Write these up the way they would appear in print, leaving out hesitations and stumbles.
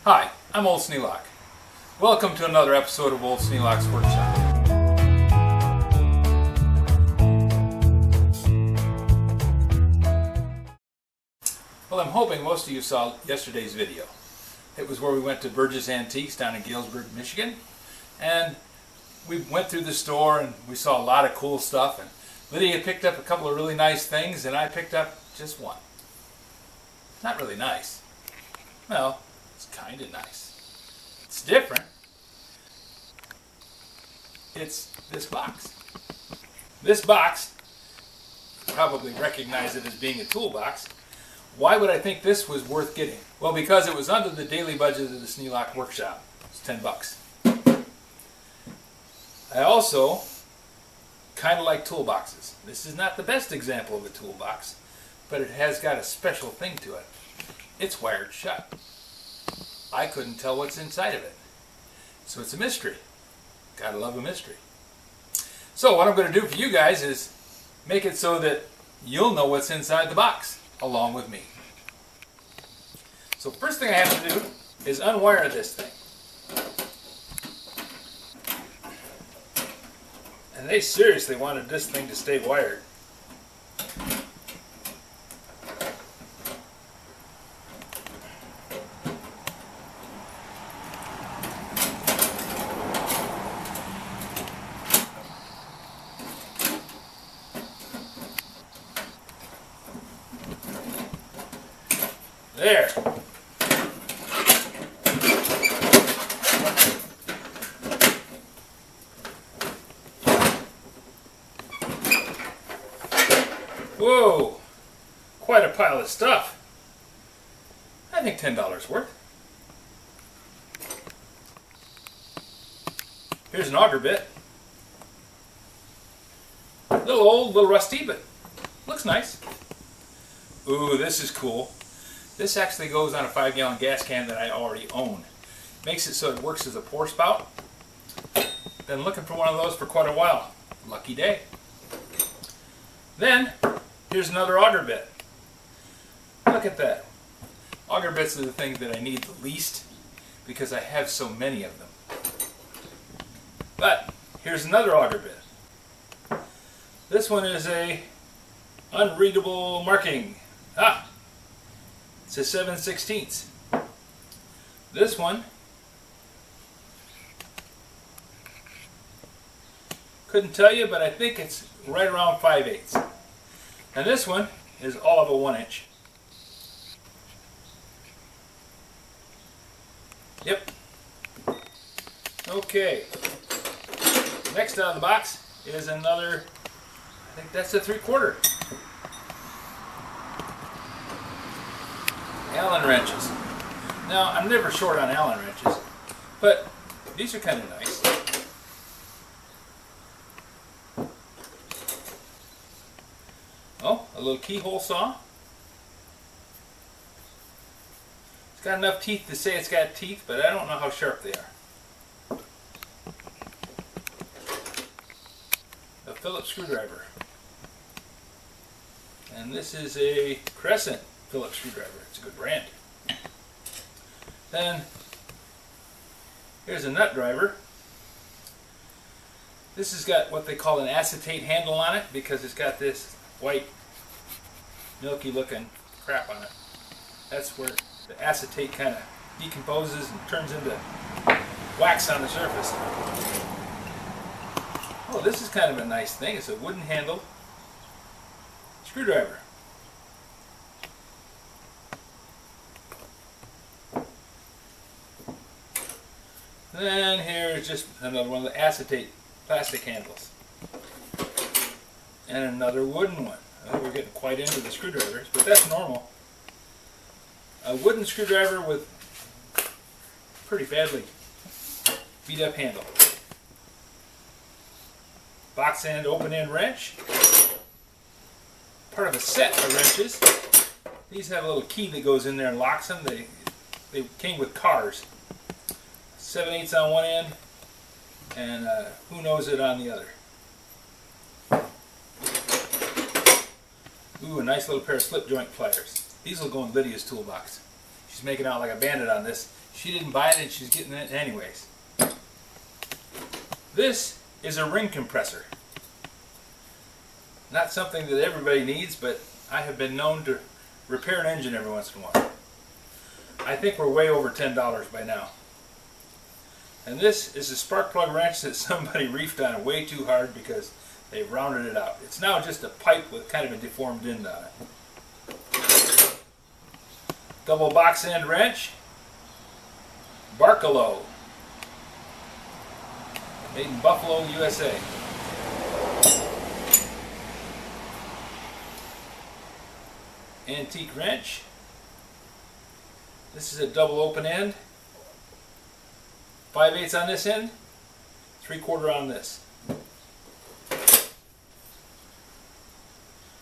Hi, I'm Old Sneelock. Welcome to another episode of Old Sneelock's Workshop. Well, I'm hoping most of you saw yesterday's video. It was where we went to Burgess Antiques down in Galesburg, Michigan, and we went through the store and we saw a lot of cool stuff, and Lydia picked up a couple of really nice things and I picked up just one. Not really nice. Well, it's kind of nice. It's different. It's this box. This box, you probably recognize it as being a toolbox. Why would I think this was worth getting? Well, because it was under the daily budget of the Sneelock Workshop. It's 10 bucks. I also kind of like toolboxes. This is not the best example of a toolbox, but it has got a special thing to it. It's wired shut. I couldn't tell what's inside of it. So it's a mystery. Gotta love a mystery. So what I'm going to do for you guys is make it so that you'll know what's inside the box, along with me. So first thing I have to do is unwire this thing. And they seriously wanted this thing to stay wired. There. Whoa, quite a pile of stuff. I think $10 worth. Here's an auger bit. A little old, a little rusty, but looks nice. Ooh, this is cool. This actually goes on a 5-gallon gas can that I already own. Makes it so it works as a pour spout. Been looking for one of those for quite a while. Lucky day. Then, here's another auger bit. Look at that. Auger bits are the thing that I need the least because I have so many of them. But, here's another auger bit. This one is a unreadable marking. Ah! It's a 7/16. This one, couldn't tell you, but I think it's right around 5/8. And this one is all of a 1-inch. Yep. Okay. Next out of the box is another, I think that's a 3/4. Allen wrenches. Now, I'm never short on Allen wrenches, but these are kind of nice. Oh, a little keyhole saw. It's got enough teeth to say it's got teeth, but I don't know how sharp they are. A Phillips screwdriver. And this is a Crescent Phillips screwdriver. It's a good brand. Then here's a nut driver. This has got what they call an acetate handle on it because it's got this white milky looking crap on it. That's where the acetate kind of decomposes and turns into wax on the surface. Oh, this is kind of a nice thing. It's a wooden handled screwdriver. Then here's just another one of the acetate plastic handles. And another wooden one. Oh, we're getting quite into the screwdrivers, but that's normal. A wooden screwdriver with pretty badly beat up handle. Box end, open end wrench. Part of a set of wrenches. These have a little key that goes in there and locks them. They came with cars. 7/8 on one end, and who knows it on the other. Ooh, a nice little pair of slip joint pliers. These will go in Lydia's toolbox. She's making out like a bandit on this. She didn't buy it and she's getting it anyways. This is a ring compressor. Not something that everybody needs, but I have been known to repair an engine every once in a while. I think we're way over $10 by now. And this is a spark plug wrench that somebody reefed on way too hard because they rounded it out. It's now just a pipe with kind of a deformed end on it. Double box end wrench. Barkalow. Made in Buffalo, USA. Antique wrench. This is a double open end. 5/8 on this end, 3/4 on this.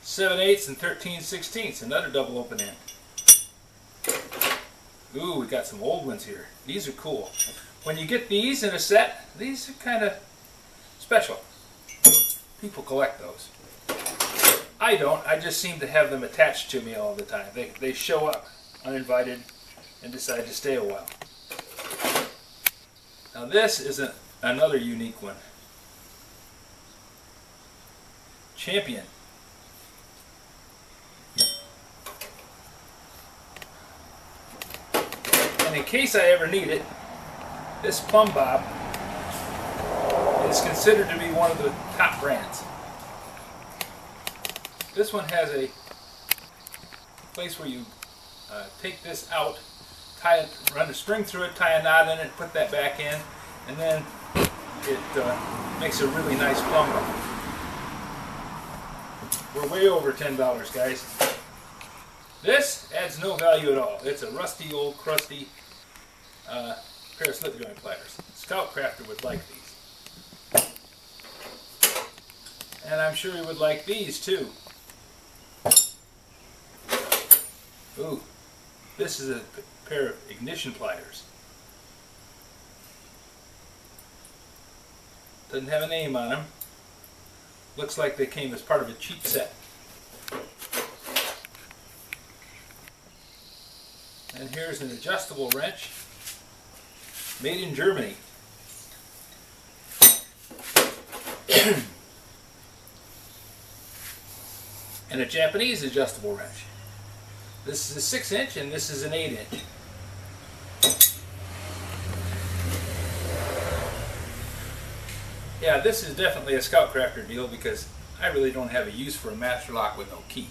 7/8 and 13/16, another double open end. Ooh, we got some old ones here. These are cool. When you get these in a set, these are kind of special. People collect those. I don't. I just seem to have them attached to me all the time. They show up uninvited and decide to stay a while. Now this is another unique one. Champion. And in case I ever need it, this plumb bob is considered to be one of the top brands. This one has a place where you take this out, tie it, run a string through it, tie a knot in it, put that back in, and then it makes a really nice plumb bob. We're way over $10, guys. This adds no value at all. It's a rusty, old, crusty pair of slip joint pliers. Scout Crafter would like these. And I'm sure he would like these too. Ooh, this is a pair of ignition pliers. Doesn't have a name on them. Looks like they came as part of a cheap set. And here's an adjustable wrench made in Germany. And a Japanese adjustable wrench. This is a 6-inch and this is an 8-inch. Yeah, this is definitely a Scout Crafter deal because I really don't have a use for a master lock with no key.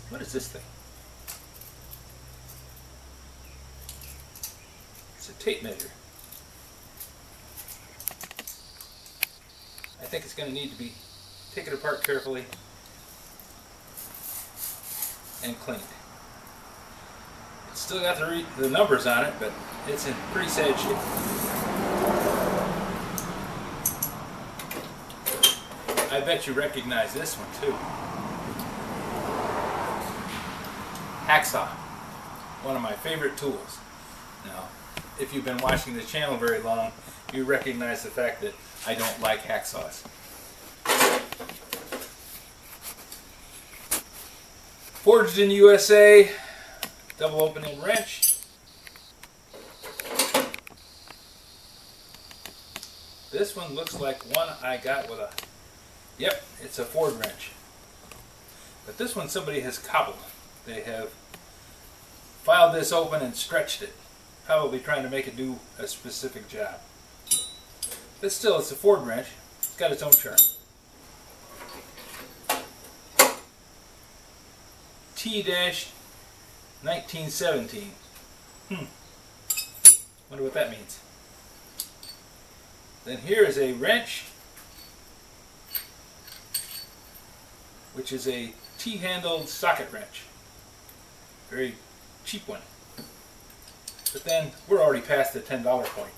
What is this thing? It's a tape measure. I think it's going to need to be taken apart carefully and cleaned. It's still got the numbers on it, but it's in pretty sad shape. I bet you recognize this one too. Hacksaw, one of my favorite tools. Now, if you've been watching the channel very long, you recognize the fact that I don't like hacksaws. Forged in USA, double opening wrench. This one looks like one I got with a, yep, it's a Ford wrench. But this one somebody has cobbled. They have filed this open and stretched it, probably trying to make it do a specific job. But still, it's a Ford wrench. It's got its own charm. T-1917. Wonder what that means. Then here is a wrench, which is a T-handled socket wrench. Very cheap one. But then we're already past the $10 point.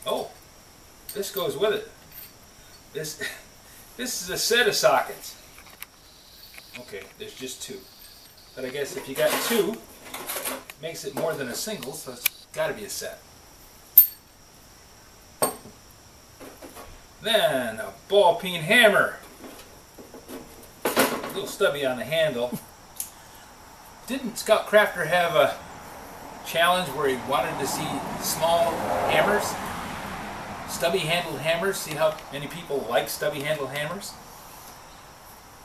Oh, this goes with it. This is a set of sockets. Okay, there's just two. But I guess if you got two, it makes it more than a single, so it's got to be a set. Then a ball peen hammer. A little stubby on the handle. Didn't Scout Crafter have a challenge where he wanted to see small hammers? Stubby handled hammers? See how many people like stubby handled hammers?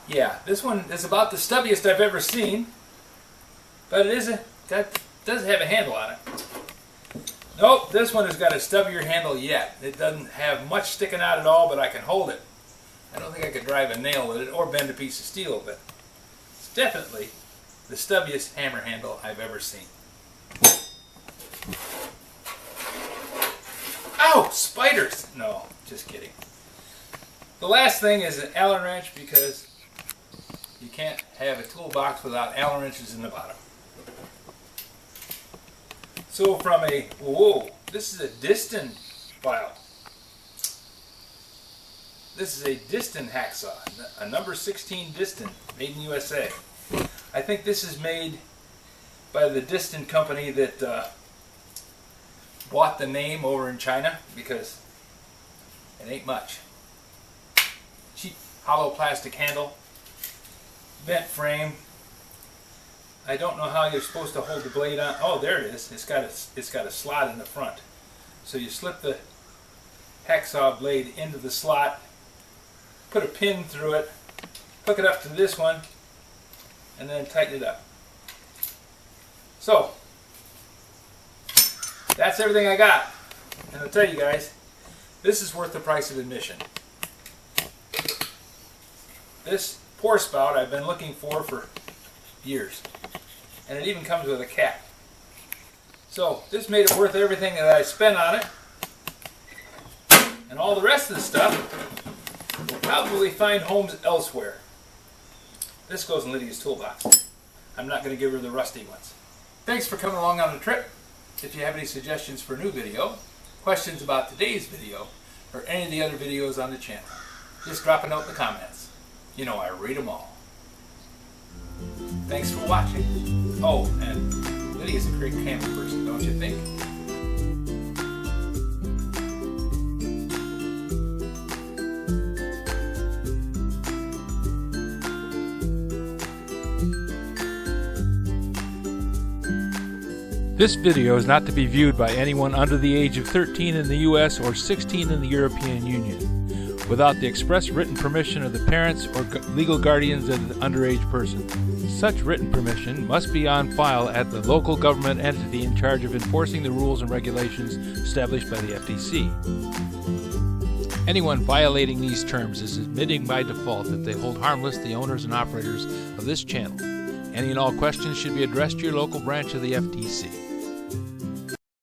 Yeah, this one is about the stubbiest I've ever seen. But it does have a handle on it. Nope, this one has got a stubbier handle yet. It doesn't have much sticking out at all, but I can hold it. I don't think I could drive a nail with it or bend a piece of steel, but it's definitely the stubbiest hammer handle I've ever seen. Ow! Spiders! No, just kidding. The last thing is an Allen wrench, because you can't have a toolbox without Allen wrenches in the bottom. So from a, whoa, this is a Diston file. This is a Diston hacksaw, a number 16 Diston, made in USA. I think this is made by the Diston company that bought the name over in China, because it ain't much. Cheap hollow plastic handle, bent frame. I don't know how you're supposed to hold the blade on. Oh, there it is. It's got a slot in the front. So you slip the hacksaw blade into the slot, put a pin through it, hook it up to this one, and then tighten it up. So, that's everything I got. And I'll tell you guys, this is worth the price of admission. This pour spout I've been looking for years. And it even comes with a cap. So this made it worth everything that I spent on it. And all the rest of the stuff will probably find homes elsewhere. This goes in Lydia's toolbox. I'm not going to give her the rusty ones. Thanks for coming along on the trip. If you have any suggestions for a new video, questions about today's video, or any of the other videos on the channel, just drop a note in the comments. You know I read them all. Thanks for watching. Oh, and Lydia's a great camera person, don't you think? This video is not to be viewed by anyone under the age of 13 in the U.S. or 16 in the European Union, without the express written permission of the parents or legal guardians of the underage person. Such written permission must be on file at the local government entity in charge of enforcing the rules and regulations established by the FTC. Anyone violating these terms is admitting by default that they hold harmless the owners and operators of this channel. Any and all questions should be addressed to your local branch of the FTC.